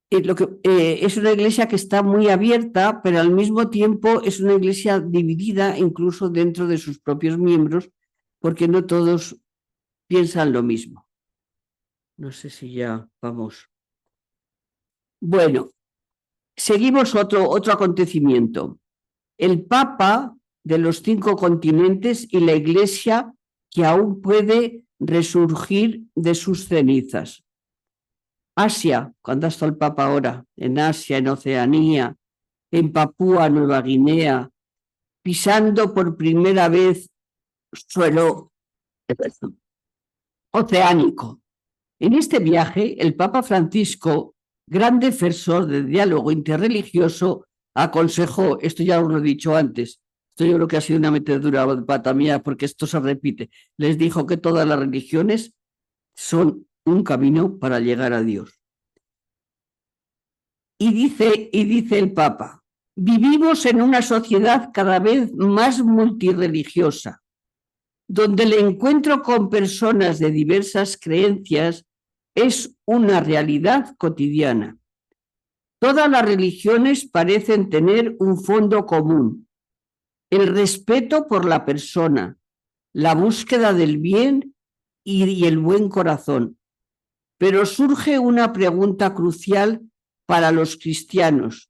es una iglesia que está muy abierta, pero al mismo tiempo es una iglesia dividida incluso dentro de sus propios miembros, porque no todos piensan lo mismo. No sé si ya vamos. Bueno, seguimos otro acontecimiento. El Papa de los 5 continentes y la Iglesia que aún puede resurgir de sus cenizas. Asia, ¿cuándo está el Papa ahora? En Asia, en Oceanía, en Papúa Nueva Guinea, pisando por primera vez suelo oceánico. En este viaje, el Papa Francisco, gran defensor del diálogo interreligioso, aconsejó, esto ya os lo he dicho antes, esto yo creo que ha sido una metedura de pata mía porque esto se repite, les dijo que todas las religiones son un camino para llegar a Dios. Y dice el Papa, vivimos en una sociedad cada vez más multirreligiosa, donde el encuentro con personas de diversas creencias es una realidad cotidiana. Todas las religiones parecen tener un fondo común: el respeto por la persona, la búsqueda del bien y el buen corazón. Pero surge una pregunta crucial para los cristianos.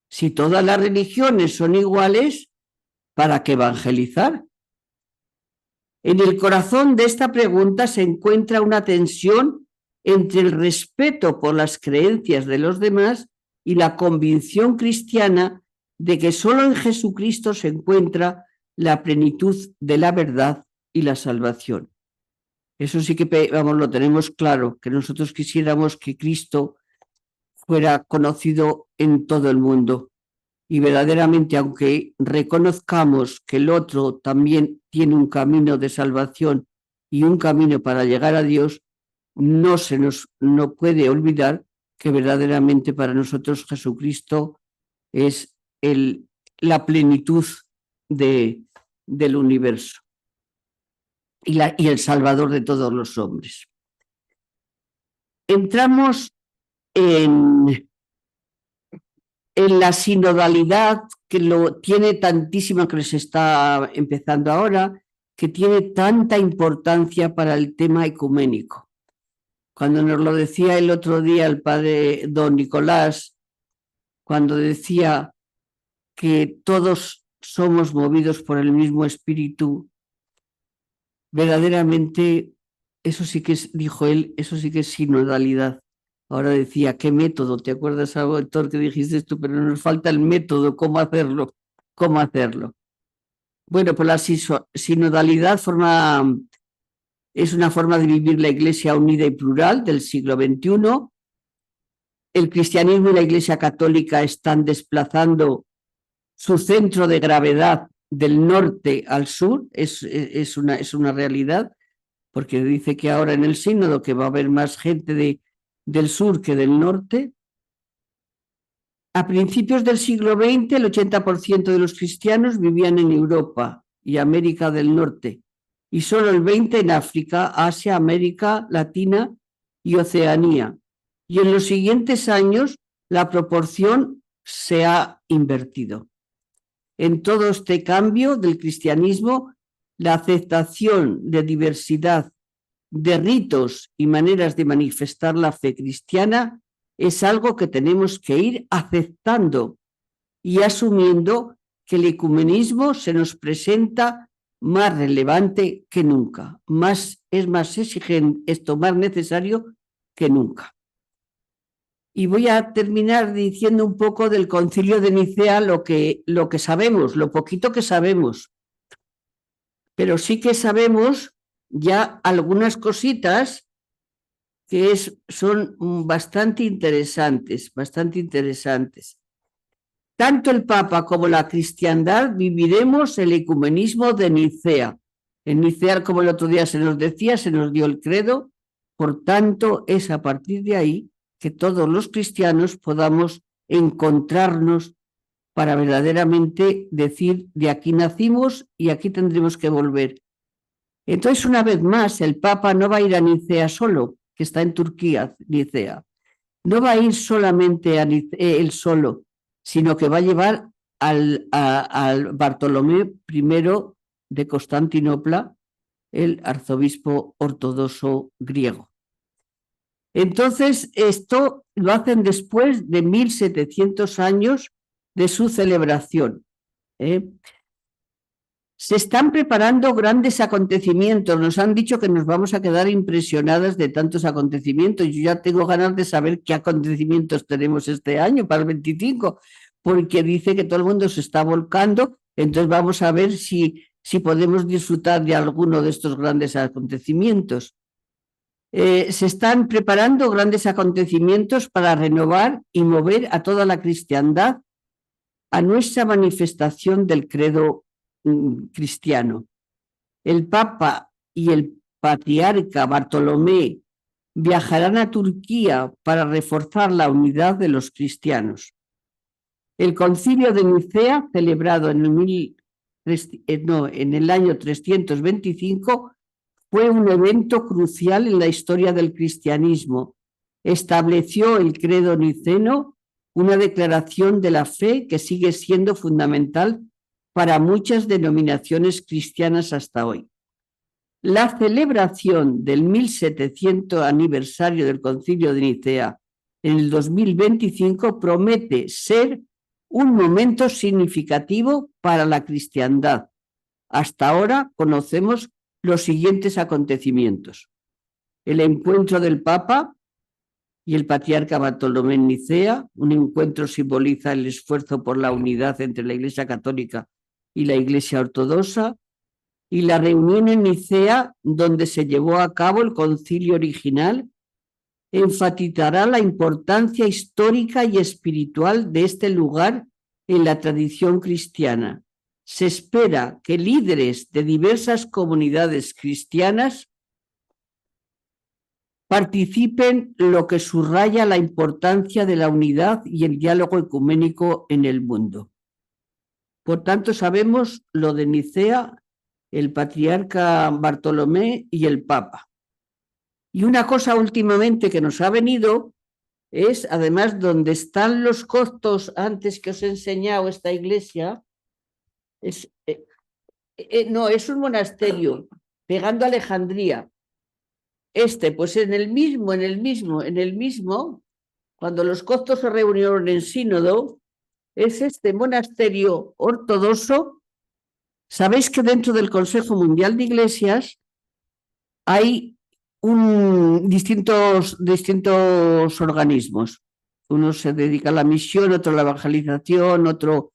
Si todas las religiones son iguales, ¿para qué evangelizar? En el corazón de esta pregunta se encuentra una tensión entre el respeto por las creencias de los demás y la convicción cristiana de que solo en Jesucristo se encuentra la plenitud de la verdad y la salvación. Eso sí que lo tenemos claro, que nosotros quisiéramos que Cristo fuera conocido en todo el mundo. Y verdaderamente, aunque reconozcamos que el otro también tiene un camino de salvación y un camino para llegar a Dios, no puede olvidar que verdaderamente para nosotros Jesucristo es la plenitud del universo y el Salvador de todos los hombres. Entramos en la sinodalidad, que lo tiene tantísimo, que les está empezando ahora, que tiene tanta importancia para el tema ecuménico. Cuando nos lo decía el otro día el padre don Nicolás, cuando decía que todos somos movidos por el mismo espíritu, verdaderamente, eso sí que es, dijo él, eso sí que es sinodalidad. Ahora decía, ¿qué método? ¿Te acuerdas algo, Héctor, que dijiste tú? Pero nos falta el método, ¿cómo hacerlo? ¿Cómo hacerlo? Bueno, pues la sinodalidad es una forma de vivir la Iglesia unida y plural del siglo XXI. El cristianismo y la Iglesia católica están desplazando su centro de gravedad del norte al sur, es una realidad, porque dice que ahora en el sínodo que va a haber más gente del sur que del norte. A principios del siglo XX, el 80% de los cristianos vivían en Europa y América del Norte, y solo el 20% en África, Asia, América Latina y Oceanía. Y en los siguientes años, la proporción se ha invertido. En todo este cambio del cristianismo, la aceptación de diversidad de ritos y maneras de manifestar la fe cristiana es algo que tenemos que ir aceptando y asumiendo que el ecumenismo se nos presenta más relevante que nunca, es más exigente, esto más necesario que nunca. Y voy a terminar diciendo un poco del Concilio de Nicea lo que sabemos, lo poquito que sabemos. Pero sí que sabemos ya algunas cositas que son bastante interesantes. Tanto el Papa como la cristiandad viviremos el ecumenismo de Nicea. En Nicea, como el otro día se nos decía, se nos dio el credo, por tanto es a partir de ahí que todos los cristianos podamos encontrarnos para verdaderamente decir, de aquí nacimos y aquí tendremos que volver. Entonces, una vez más, el Papa no va a ir a Nicea solo, que está en Turquía, Nicea. No va a ir solamente él solo, sino que va a llevar al Bartolomé I de Constantinopla, el arzobispo ortodoxo griego. Entonces, esto lo hacen después de 1700 años de su celebración. Se están preparando grandes acontecimientos. Nos han dicho que nos vamos a quedar impresionadas de tantos acontecimientos. Yo ya tengo ganas de saber qué acontecimientos tenemos este año para el 25, porque dice que todo el mundo se está volcando. Entonces vamos a ver si podemos disfrutar de alguno de estos grandes acontecimientos. Se están preparando grandes acontecimientos para renovar y mover a toda la cristiandad a nuestra manifestación del credo cristiano. El Papa y el Patriarca Bartolomé viajarán a Turquía para reforzar la unidad de los cristianos. El Concilio de Nicea, celebrado en el año 325, fue un evento crucial en la historia del cristianismo. Estableció el credo niceno, una declaración de la fe que sigue siendo fundamental para muchas denominaciones cristianas hasta hoy. La celebración del 1700 aniversario del Concilio de Nicea en el 2025 promete ser un momento significativo para la cristiandad. Hasta ahora conocemos los siguientes acontecimientos: el encuentro del Papa y el Patriarca Bartolomé en Nicea. Un encuentro simboliza el esfuerzo por la unidad entre la Iglesia Católica y la Iglesia Ortodoxa, y la reunión en Nicea, donde se llevó a cabo el concilio original, enfatizará la importancia histórica y espiritual de este lugar en la tradición cristiana. Se espera que líderes de diversas comunidades cristianas participen, lo que subraya la importancia de la unidad y el diálogo ecuménico en el mundo. Por tanto, sabemos lo de Nicea, el patriarca Bartolomé y el Papa. Y una cosa últimamente que nos ha venido es, además, donde están los costos antes que os he enseñado esta iglesia, no, es un monasterio pegando a Alejandría. Pues en el mismo, cuando los costos se reunieron en sínodo, es este monasterio ortodoxo. Sabéis que dentro del Consejo Mundial de Iglesias hay distintos organismos. Uno se dedica a la misión, otro a la evangelización, otro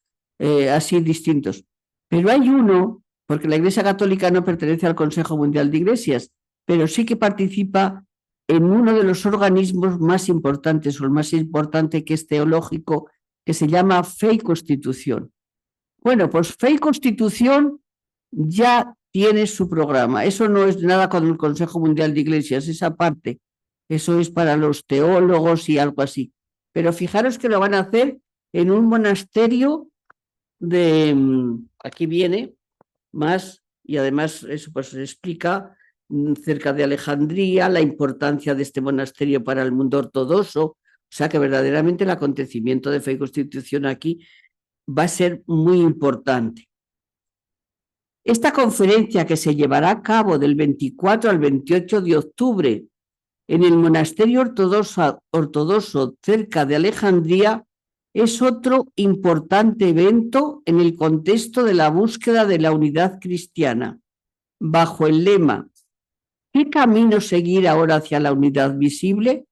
así distintos. Pero hay uno, porque la Iglesia Católica no pertenece al Consejo Mundial de Iglesias, pero sí que participa en uno de los organismos más importantes, o el más importante, que es teológico, que se llama Fe y Constitución. Bueno, pues Fe y Constitución ya tiene su programa. Eso no es nada con el Consejo Mundial de Iglesias, esa parte. Eso es para los teólogos y algo así. Pero fijaros que lo van a hacer en un monasterio aquí viene más, y además eso pues se explica cerca de Alejandría, la importancia de este monasterio para el mundo ortodoxo. O sea que verdaderamente el acontecimiento de Fe y Constitución aquí va a ser muy importante. Esta conferencia, que se llevará a cabo del 24 al 28 de octubre en el monasterio ortodoxo cerca de Alejandría, es otro importante evento en el contexto de la búsqueda de la unidad cristiana, bajo el lema ¿qué camino seguir ahora hacia la unidad visible?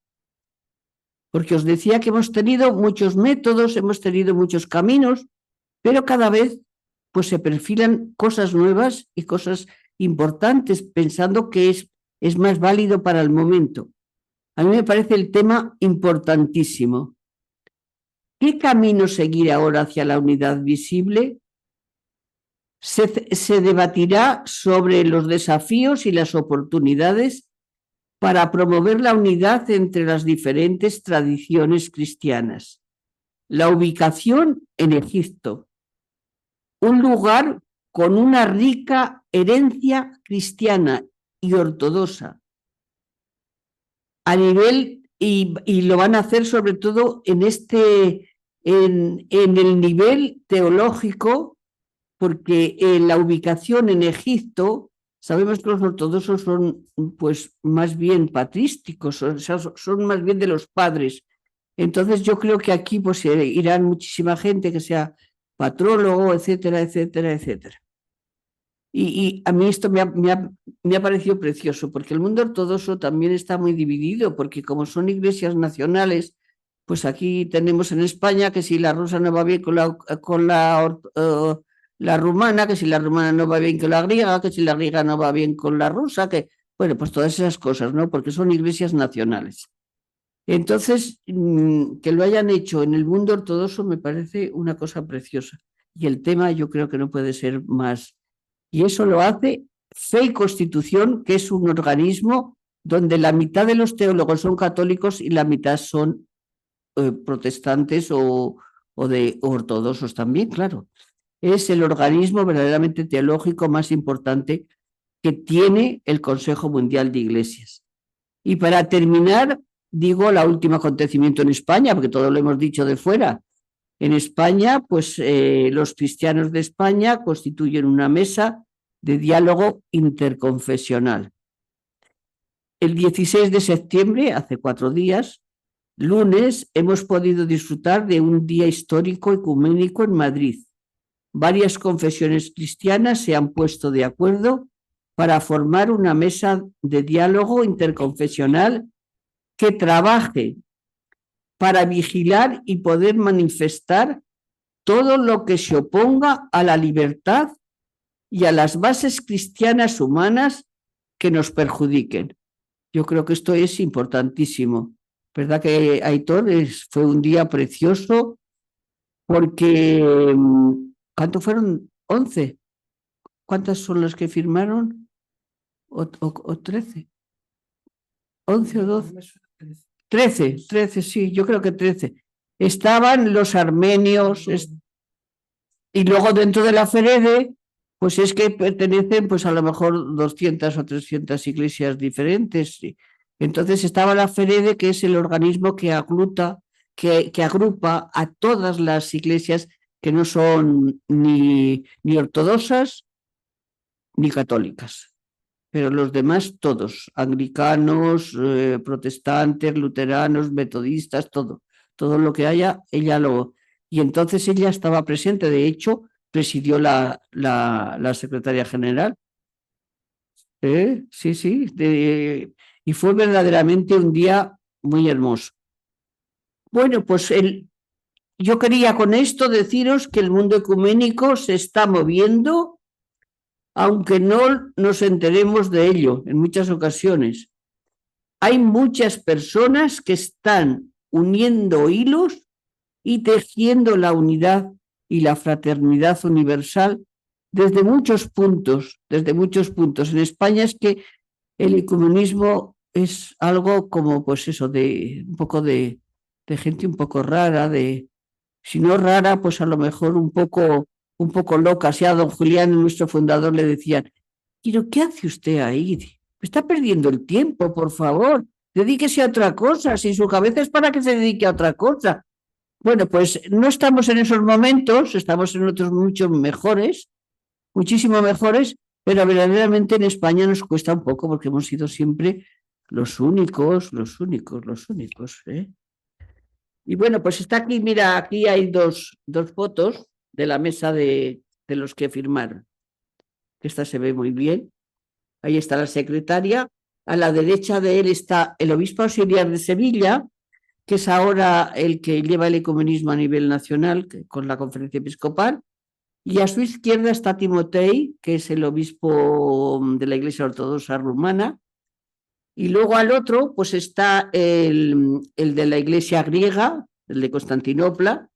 Porque os decía que hemos tenido muchos métodos, hemos tenido muchos caminos, pero cada vez pues se perfilan cosas nuevas y cosas importantes, pensando que es más válido para el momento. A mí me parece el tema importantísimo. ¿Qué camino seguir ahora hacia la unidad visible? Se debatirá sobre los desafíos y las oportunidades para promover la unidad entre las diferentes tradiciones cristianas. La ubicación en Egipto, un lugar con una rica herencia cristiana y ortodoxa a nivel, y lo van a hacer sobre todo en el nivel teológico, porque la ubicación en Egipto, sabemos que los ortodoxos son pues más bien patrísticos, o sea, son más bien de los padres. Entonces yo creo que aquí pues irán muchísima gente que sea patrólogo, etcétera, etcétera, etcétera. Y a mí esto me ha parecido precioso, porque el mundo ortodoxo también está muy dividido, porque como son iglesias nacionales, pues aquí tenemos en España que si la rusa no va bien con la rumana, que si la rumana no va bien con la griega, que si la griega no va bien con la rusa, que bueno, pues todas esas cosas, ¿no? Porque son iglesias nacionales. Entonces, que lo hayan hecho en el mundo ortodoxo me parece una cosa preciosa. Y el tema yo creo que no puede ser más. Y eso lo hace Fe y Constitución, que es un organismo donde la mitad de los teólogos son católicos y la mitad son protestantes o ortodoxos también, claro. Es el organismo verdaderamente teológico más importante que tiene el Consejo Mundial de Iglesias. Y para terminar, digo el último acontecimiento en España, porque todo lo hemos dicho de fuera. En España, pues los cristianos de España constituyen una mesa de diálogo interconfesional. El 16 de septiembre, hace 4 días, lunes, hemos podido disfrutar de un día histórico ecuménico en Madrid. Varias confesiones cristianas se han puesto de acuerdo para formar una mesa de diálogo interconfesional que trabaje para vigilar y poder manifestar todo lo que se oponga a la libertad y a las bases cristianas humanas que nos perjudiquen. Yo creo que esto es importantísimo. ¿Verdad que, Aitor? Fue un día precioso porque, ¿cuántos fueron? 11. ¿Cuántas son las que firmaron? ¿O 13? 11 o 12. 13, sí, yo creo que 13. Estaban los armenios y luego dentro de la Ferede, pues es que pertenecen pues a lo mejor 200 o 300 iglesias diferentes. Entonces estaba la Ferede, que es el organismo que agrupa a todas las iglesias que no son ni ortodoxas ni católicas. Pero los demás todos, anglicanos, protestantes, luteranos, metodistas, todo lo que haya, ella lo... Y entonces ella estaba presente, de hecho, presidió la secretaria general. Sí, sí, y fue verdaderamente un día muy hermoso. Bueno, pues yo quería con esto deciros que el mundo ecuménico se está moviendo, aunque no nos enteremos de ello en muchas ocasiones. Hay muchas personas que están uniendo hilos y tejiendo la unidad y la fraternidad universal desde muchos puntos, En España es que el ecumenismo es algo como, pues eso, de un poco de gente un poco rara, si no rara, pues a lo mejor un poco loca. Si a don Julián, nuestro fundador, le decían, pero ¿qué hace usted ahí? Está perdiendo el tiempo, por favor. Dedíquese a otra cosa. Si su cabeza es para que se dedique a otra cosa. Bueno, pues no estamos en esos momentos, estamos en otros mucho mejores, muchísimo mejores, pero verdaderamente en España nos cuesta un poco porque hemos sido siempre los únicos. Y bueno, pues está aquí, mira, aquí hay dos fotos de la mesa de los que firmaron. Esta se ve muy bien. Ahí está la secretaria. A la derecha de él está el obispo auxiliar de Sevilla, que es ahora el que lleva el ecumenismo a nivel nacional con la conferencia episcopal. Y a su izquierda está Timotei, que es el obispo de la Iglesia Ortodoxa Rumana. Y luego al otro, pues está el de la Iglesia griega, el de Constantinopla,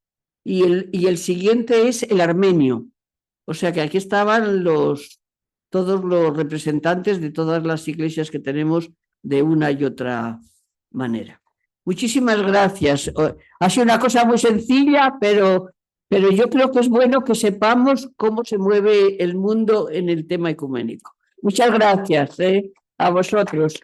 y el siguiente es el armenio. O sea que aquí estaban todos los representantes de todas las iglesias que tenemos de una y otra manera. Muchísimas gracias. Ha sido una cosa muy sencilla, pero yo creo que es bueno que sepamos cómo se mueve el mundo en el tema ecuménico. Muchas gracias a vosotros.